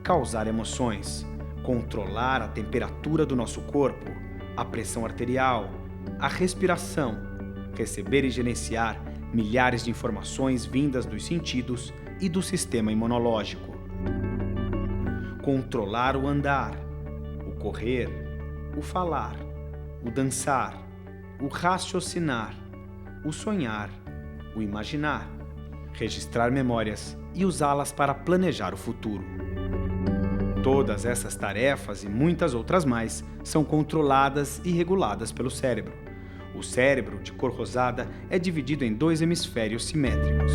causar emoções, controlar a temperatura do nosso corpo, a pressão arterial, a respiração, receber e gerenciar milhares de informações vindas dos sentidos e do sistema imunológico. Controlar o andar, o correr, o falar, o dançar, o raciocinar, o sonhar, o imaginar, registrar memórias e usá-las para planejar o futuro. Todas essas tarefas e muitas outras mais são controladas e reguladas pelo cérebro. O cérebro, de cor rosada, é dividido em 2 hemisférios simétricos.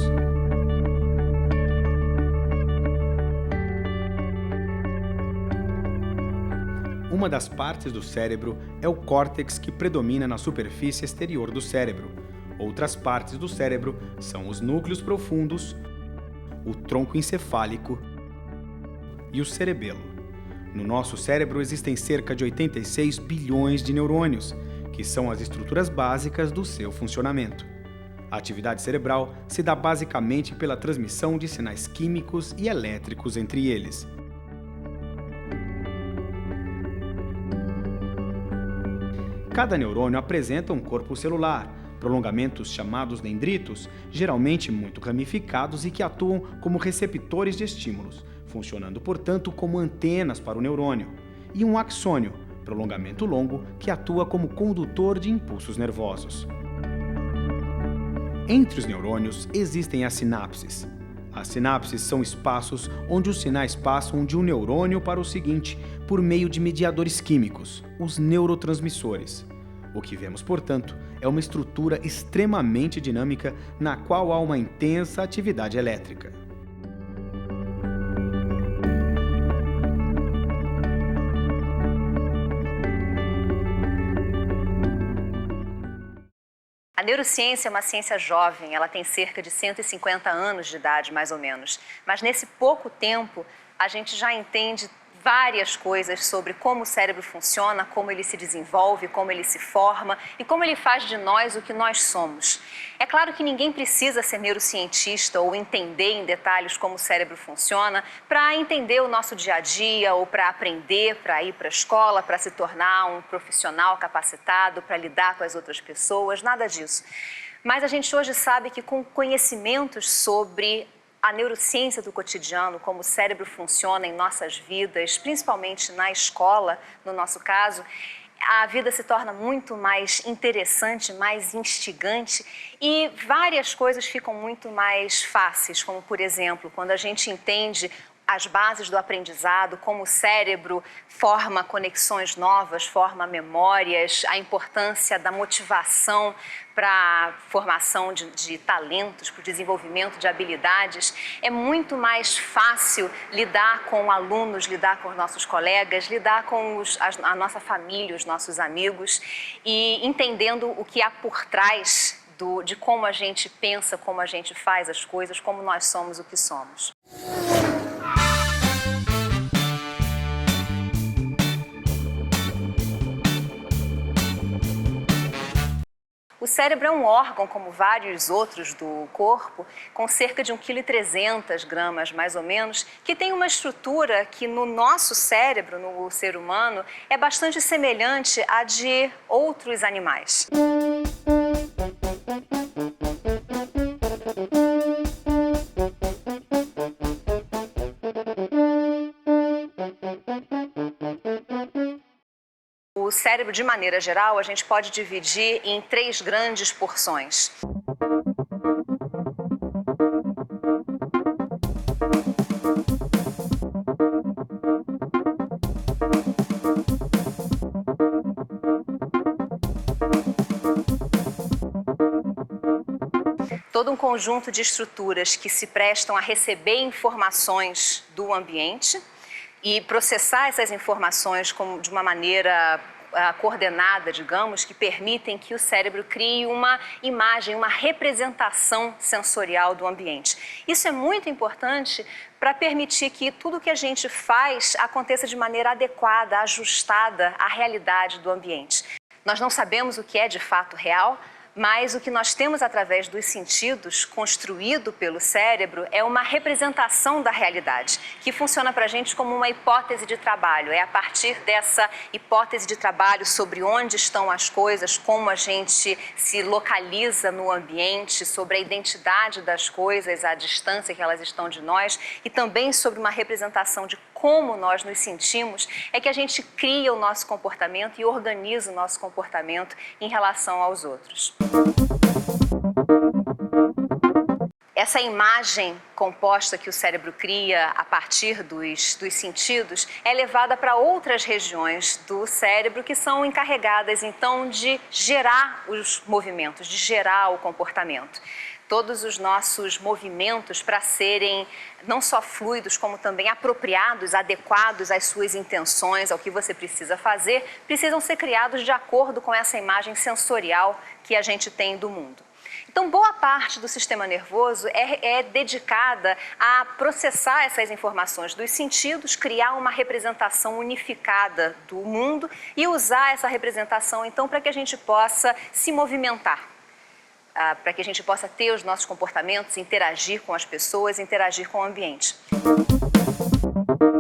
Uma das partes do cérebro é o córtex que predomina na superfície exterior do cérebro. Outras partes do cérebro são os núcleos profundos, o tronco encefálico e o cerebelo. No nosso cérebro existem cerca de 86 bilhões de neurônios, que são as estruturas básicas do seu funcionamento. A atividade cerebral se dá basicamente pela transmissão de sinais químicos e elétricos entre eles. Cada neurônio apresenta um corpo celular, prolongamentos chamados dendritos, geralmente muito ramificados e que atuam como receptores de estímulos, funcionando, portanto, como antenas para o neurônio, e um axônio, prolongamento longo que atua como condutor de impulsos nervosos. Entre os neurônios existem as sinapses. As sinapses são espaços onde os sinais passam de um neurônio para o seguinte por meio de mediadores químicos, os neurotransmissores. O que vemos, portanto, é uma estrutura extremamente dinâmica na qual há uma intensa atividade elétrica. A neurociência é uma ciência jovem, ela tem cerca de 150 anos de idade, mais ou menos. Mas nesse pouco tempo, a gente já entende várias coisas sobre como o cérebro funciona, como ele se desenvolve, como ele se forma e como ele faz de nós o que nós somos. É claro que ninguém precisa ser neurocientista ou entender em detalhes como o cérebro funciona para entender o nosso dia a dia ou para aprender, para ir para a escola, para se tornar um profissional capacitado, para lidar com as outras pessoas, nada disso. Mas a gente hoje sabe que com conhecimentos sobre a neurociência do cotidiano, como o cérebro funciona em nossas vidas, principalmente na escola, no nosso caso, a vida se torna muito mais interessante, mais instigante e várias coisas ficam muito mais fáceis, como, por exemplo, quando a gente entende as bases do aprendizado, como o cérebro forma conexões novas, forma memórias, a importância da motivação para a formação de talentos, para o desenvolvimento de habilidades. É muito mais fácil lidar com alunos, lidar com os nossos colegas, lidar com a nossa família, os nossos amigos e entendendo o que há por trás de como a gente pensa, como a gente faz as coisas, como nós somos o que somos. O cérebro é um órgão, como vários outros do corpo, com cerca de 1,3 kg, mais ou menos, que tem uma estrutura que no nosso cérebro, no ser humano, é bastante semelhante à de outros animais. O cérebro, de maneira geral, a gente pode dividir em 3 grandes porções. Todo um conjunto de estruturas que se prestam a receber informações do ambiente e processar essas informações de uma maneira coordenada, digamos, que permitem que o cérebro crie uma imagem, uma representação sensorial do ambiente. Isso é muito importante para permitir que tudo que a gente faz aconteça de maneira adequada, ajustada à realidade do ambiente. Nós não sabemos o que é de fato real, mas o que nós temos através dos sentidos, construído pelo cérebro, é uma representação da realidade, que funciona para a gente como uma hipótese de trabalho. É a partir dessa hipótese de trabalho sobre onde estão as coisas, como a gente se localiza no ambiente, sobre a identidade das coisas, a distância que elas estão de nós, e também sobre uma representação de como nós nos sentimos, é que a gente cria o nosso comportamento e organiza o nosso comportamento em relação aos outros. Essa imagem composta que o cérebro cria a partir dos sentidos é levada para outras regiões do cérebro que são encarregadas, então, de gerar os movimentos, de gerar o comportamento. Todos os nossos movimentos, para serem não só fluidos, como também apropriados, adequados às suas intenções, ao que você precisa fazer, precisam ser criados de acordo com essa imagem sensorial que a gente tem do mundo. Então, boa parte do sistema nervoso é dedicada a processar essas informações dos sentidos, criar uma representação unificada do mundo e usar essa representação, então, para que a gente possa se movimentar. Para que a gente possa ter os nossos comportamentos, interagir com as pessoas, interagir com o ambiente.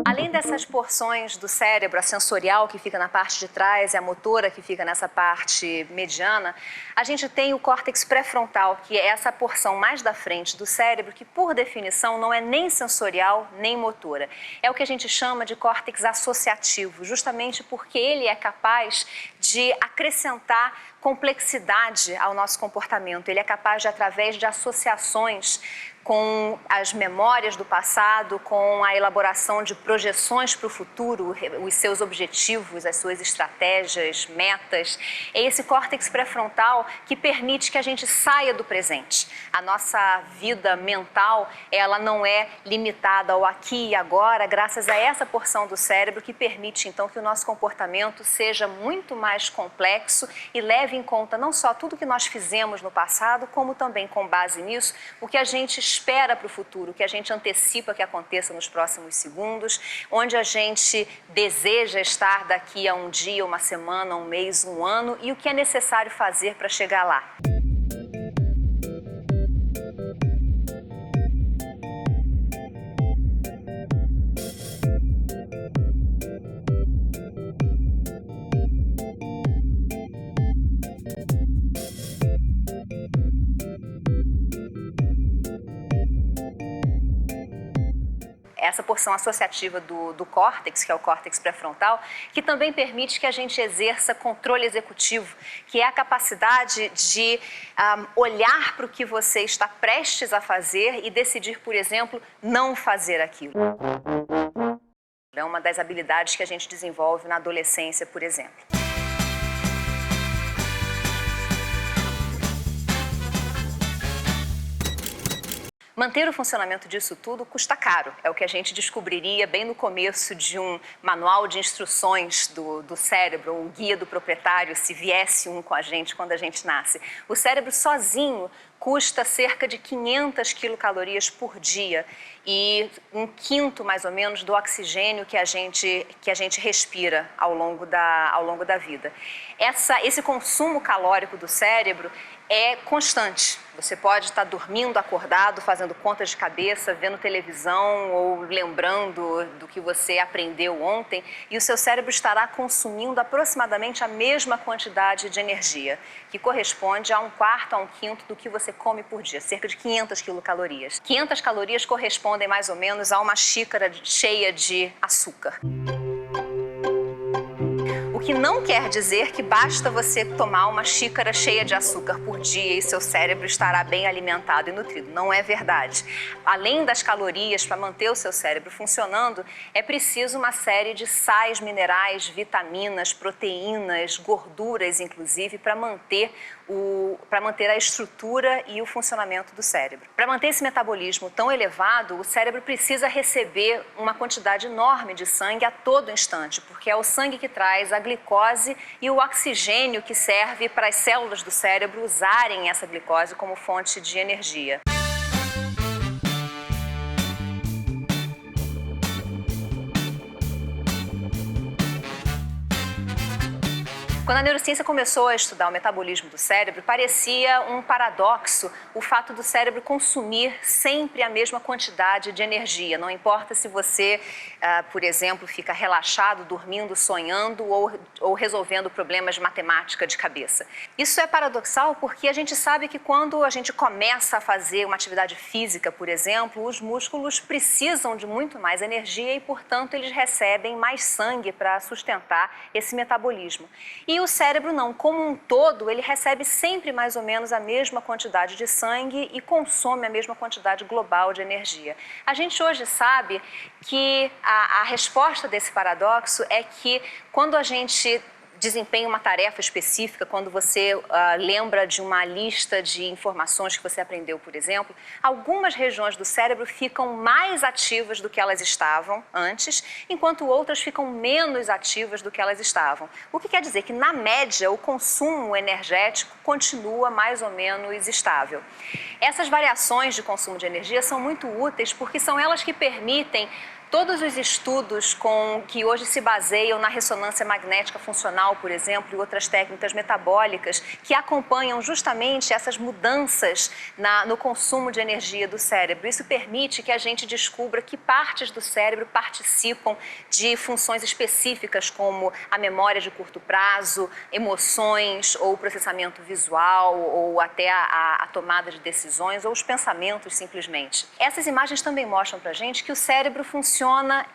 Além dessas porções do cérebro, a sensorial que fica na parte de trás e a motora que fica nessa parte mediana, a gente tem o córtex pré-frontal, que é essa porção mais da frente do cérebro, que por definição não é nem sensorial nem motora. É o que a gente chama de córtex associativo, justamente porque ele é capaz de acrescentar complexidade ao nosso comportamento. Ele é capaz de, através de associações com as memórias do passado, com a elaboração de projeções para o futuro, os seus objetivos, as suas estratégias, metas. É esse córtex pré-frontal que permite que a gente saia do presente. A nossa vida mental, ela não é limitada ao aqui e agora, graças a essa porção do cérebro que permite, então, que o nosso comportamento seja muito mais complexo e leve em conta não só tudo que nós fizemos no passado, como também, com base nisso, o que a gente espera para o futuro, que a gente antecipa que aconteça nos próximos segundos, onde a gente deseja estar daqui a um dia, uma semana, um mês, um ano e o que é necessário fazer para chegar lá. Essa porção associativa do córtex, que é o córtex pré-frontal, que também permite que a gente exerça controle executivo, que é a capacidade de olhar para o que você está prestes a fazer e decidir, por exemplo, não fazer aquilo. É uma das habilidades que a gente desenvolve na adolescência, por exemplo. Manter o funcionamento disso tudo custa caro. É o que a gente descobriria bem no começo de um manual de instruções do cérebro, um guia do proprietário, se viesse um com a gente quando a gente nasce. O cérebro sozinho custa cerca de 500 quilocalorias por dia e um quinto, mais ou menos, do oxigênio que a gente respira ao longo da vida. Esse consumo calórico do cérebro é constante. Você pode estar dormindo, acordado, fazendo contas de cabeça, vendo televisão ou lembrando do que você aprendeu ontem e o seu cérebro estará consumindo aproximadamente a mesma quantidade de energia, que corresponde a um quarto, a um quinto do que você come por dia, cerca de 500 quilocalorias. 500 calorias correspondem mais ou menos a uma xícara cheia de açúcar. O que não quer dizer que basta você tomar uma xícara cheia de açúcar por dia e seu cérebro estará bem alimentado e nutrido. Não é verdade. Além das calorias, para manter o seu cérebro funcionando, é preciso uma série de sais, minerais, vitaminas, proteínas, gorduras, inclusive, para manter a estrutura e o funcionamento do cérebro. Para manter esse metabolismo tão elevado, o cérebro precisa receber uma quantidade enorme de sangue a todo instante, porque é o sangue que traz a glicose e o oxigênio que serve para as células do cérebro usarem essa glicose como fonte de energia. Quando a neurociência começou a estudar o metabolismo do cérebro, parecia um paradoxo o fato do cérebro consumir sempre a mesma quantidade de energia. Não importa se você, por exemplo, fica relaxado, dormindo, sonhando ou resolvendo problemas de matemática de cabeça. Isso é paradoxal porque a gente sabe que quando a gente começa a fazer uma atividade física, por exemplo, os músculos precisam de muito mais energia e, portanto, eles recebem mais sangue para sustentar esse metabolismo. E o cérebro não, como um todo, ele recebe sempre mais ou menos a mesma quantidade de sangue e consome a mesma quantidade global de energia. A gente hoje sabe que a resposta desse paradoxo é que quando a gente desempenha uma tarefa específica, quando você lembra de uma lista de informações que você aprendeu, por exemplo, algumas regiões do cérebro ficam mais ativas do que elas estavam antes, enquanto outras ficam menos ativas do que elas estavam. O que quer dizer que, na média, o consumo energético continua mais ou menos estável. Essas variações de consumo de energia são muito úteis porque são elas que permitem todos os estudos que hoje se baseiam na ressonância magnética funcional, por exemplo, e outras técnicas metabólicas que acompanham justamente essas mudanças no consumo de energia do cérebro. Isso permite que a gente descubra que partes do cérebro participam de funções específicas, como a memória de curto prazo, emoções ou processamento visual, ou até a tomada de decisões, ou os pensamentos simplesmente. Essas imagens também mostram pra gente que o cérebro funciona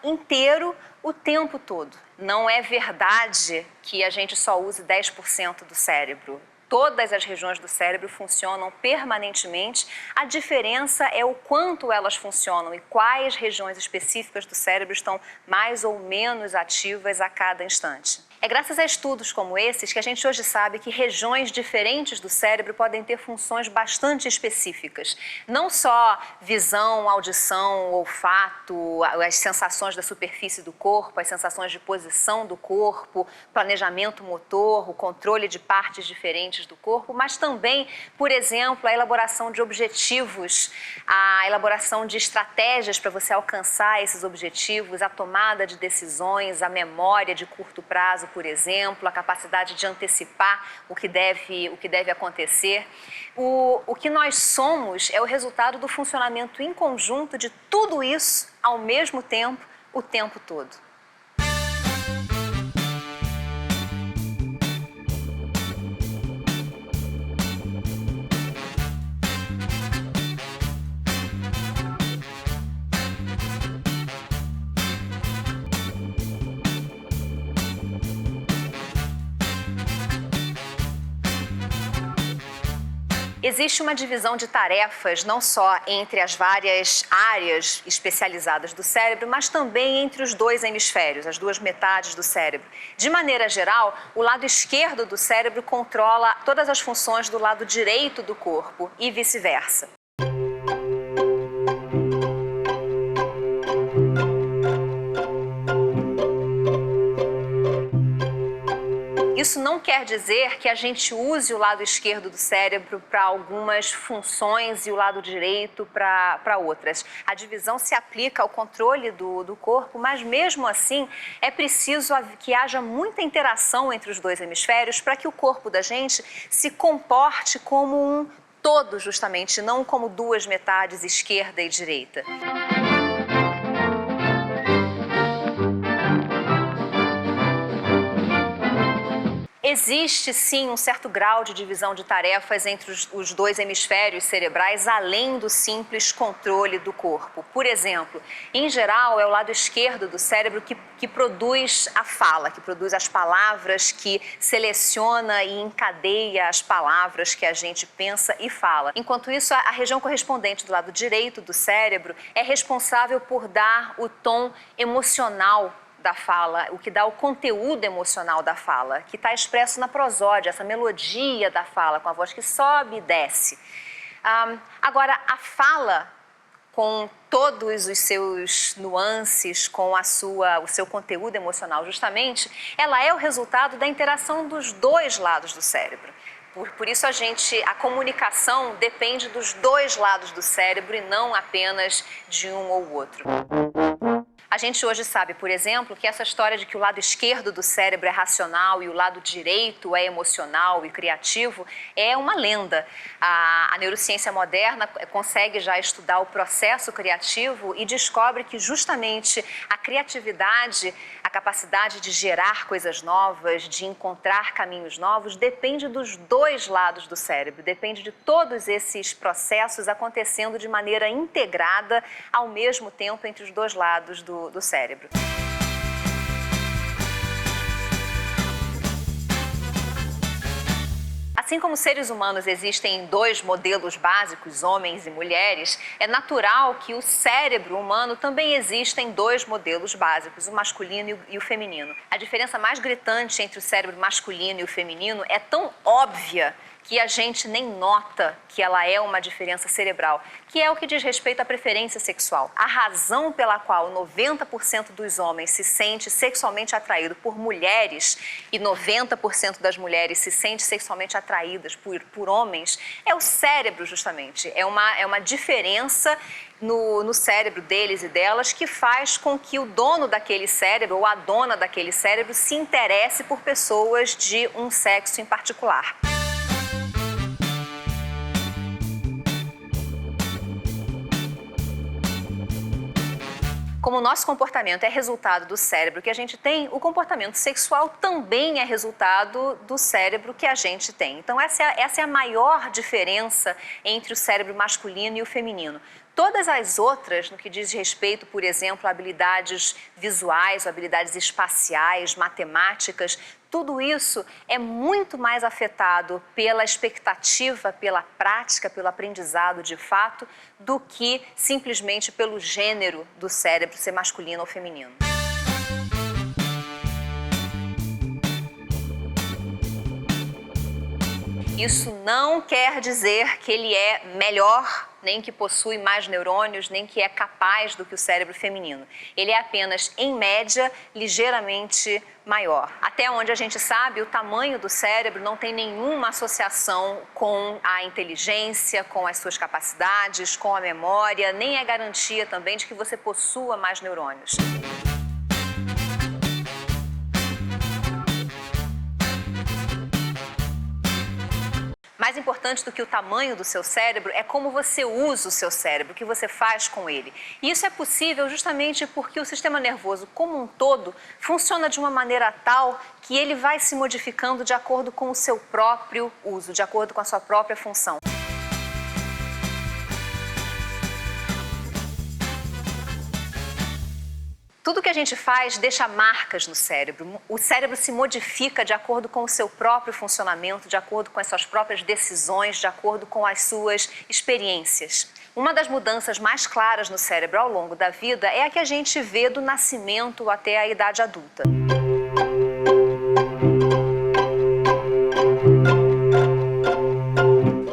inteiro o tempo todo. Não é verdade que a gente só use 10% do cérebro. Todas as regiões do cérebro funcionam permanentemente. A diferença é o quanto elas funcionam e quais regiões específicas do cérebro estão mais ou menos ativas a cada instante. É graças a estudos como esses que a gente hoje sabe que regiões diferentes do cérebro podem ter funções bastante específicas. Não só visão, audição, olfato, as sensações da superfície do corpo, as sensações de posição do corpo, planejamento motor, o controle de partes diferentes do corpo, mas também, por exemplo, a elaboração de objetivos, a elaboração de estratégias para você alcançar esses objetivos, a tomada de decisões, a memória de curto prazo, por exemplo, a capacidade de antecipar o que deve acontecer. O que nós somos é o resultado do funcionamento em conjunto de tudo isso ao mesmo tempo, o tempo todo. Existe uma divisão de tarefas não só entre as várias áreas especializadas do cérebro, mas também entre os dois hemisférios, as duas metades do cérebro. De maneira geral, o lado esquerdo do cérebro controla todas as funções do lado direito do corpo e vice-versa. Isso não quer dizer que a gente use o lado esquerdo do cérebro para algumas funções e o lado direito para outras. A divisão se aplica ao controle do corpo, mas mesmo assim é preciso que haja muita interação entre os dois hemisférios para que o corpo da gente se comporte como um todo, justamente, não como duas metades, esquerda e direita. Existe, sim, um certo grau de divisão de tarefas entre os dois hemisférios cerebrais, além do simples controle do corpo. Por exemplo, em geral, é o lado esquerdo do cérebro que produz a fala, que produz as palavras, que seleciona e encadeia as palavras que a gente pensa e fala. Enquanto isso, a região correspondente do lado direito do cérebro é responsável por dar o tom emocional da fala, o que dá o conteúdo emocional da fala, que está expresso na prosódia, essa melodia da fala, com a voz que sobe e desce. Agora, a fala, com todos os seus nuances, com o seu conteúdo emocional, justamente, ela é o resultado da interação dos dois lados do cérebro. Por isso a comunicação depende dos dois lados do cérebro e não apenas de um ou outro. A gente hoje sabe, por exemplo, que essa história de que o lado esquerdo do cérebro é racional e o lado direito é emocional e criativo é uma lenda. A neurociência moderna consegue já estudar o processo criativo e descobre que justamente a criatividade, a capacidade de gerar coisas novas, de encontrar caminhos novos, depende dos dois lados do cérebro, depende de todos esses processos acontecendo de maneira integrada ao mesmo tempo entre os dois lados do cérebro. Assim como seres humanos existem dois modelos básicos, homens e mulheres, é natural que o cérebro humano também exista em dois modelos básicos, o masculino e o feminino. A diferença mais gritante entre o cérebro masculino e o feminino é tão óbvia que a gente nem nota que ela é uma diferença cerebral, que é o que diz respeito à preferência sexual. A razão pela qual 90% dos homens se sente sexualmente atraído por mulheres e 90% das mulheres se sente sexualmente atraídas por homens é o cérebro, justamente. É uma diferença no cérebro deles e delas que faz com que o dono daquele cérebro ou a dona daquele cérebro se interesse por pessoas de um sexo em particular. Como o nosso comportamento é resultado do cérebro que a gente tem, o comportamento sexual também é resultado do cérebro que a gente tem. Então, essa é a maior diferença entre o cérebro masculino e o feminino. Todas as outras, no que diz respeito, por exemplo, a habilidades visuais, habilidades espaciais, matemáticas, tudo isso é muito mais afetado pela expectativa, pela prática, pelo aprendizado de fato, do que simplesmente pelo gênero do cérebro ser masculino ou feminino. Isso não quer dizer que ele é melhor, nem que possui mais neurônios, nem que é capaz do que o cérebro feminino. Ele é apenas, em média, ligeiramente maior. Até onde a gente sabe, o tamanho do cérebro não tem nenhuma associação com a inteligência, com as suas capacidades, com a memória, nem é garantia também de que você possua mais neurônios. Mais importante do que o tamanho do seu cérebro é como você usa o seu cérebro, o que você faz com ele. E isso é possível justamente porque o sistema nervoso como um todo funciona de uma maneira tal que ele vai se modificando de acordo com o seu próprio uso, de acordo com a sua própria função. Tudo que a gente faz deixa marcas no cérebro. O cérebro se modifica de acordo com o seu próprio funcionamento, de acordo com as suas próprias decisões, de acordo com as suas experiências. Uma das mudanças mais claras no cérebro ao longo da vida é a que a gente vê do nascimento até a idade adulta.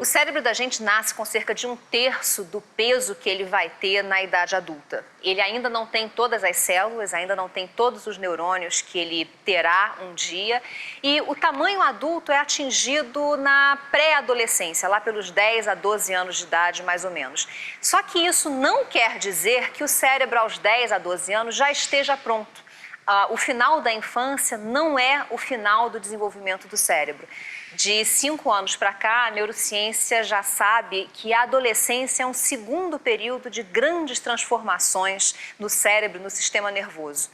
O cérebro da gente nasce com cerca de 1/3 do peso que ele vai ter na idade adulta. Ele ainda não tem todas as células, ainda não tem todos os neurônios que ele terá um dia. E o tamanho adulto é atingido na pré-adolescência, lá pelos 10 a 12 anos de idade, mais ou menos. Só que isso não quer dizer que o cérebro aos 10 a 12 anos já esteja pronto. O final da infância não é o final do desenvolvimento do cérebro. De 5 anos para cá, a neurociência já sabe que a adolescência é um segundo período de grandes transformações no cérebro, no sistema nervoso.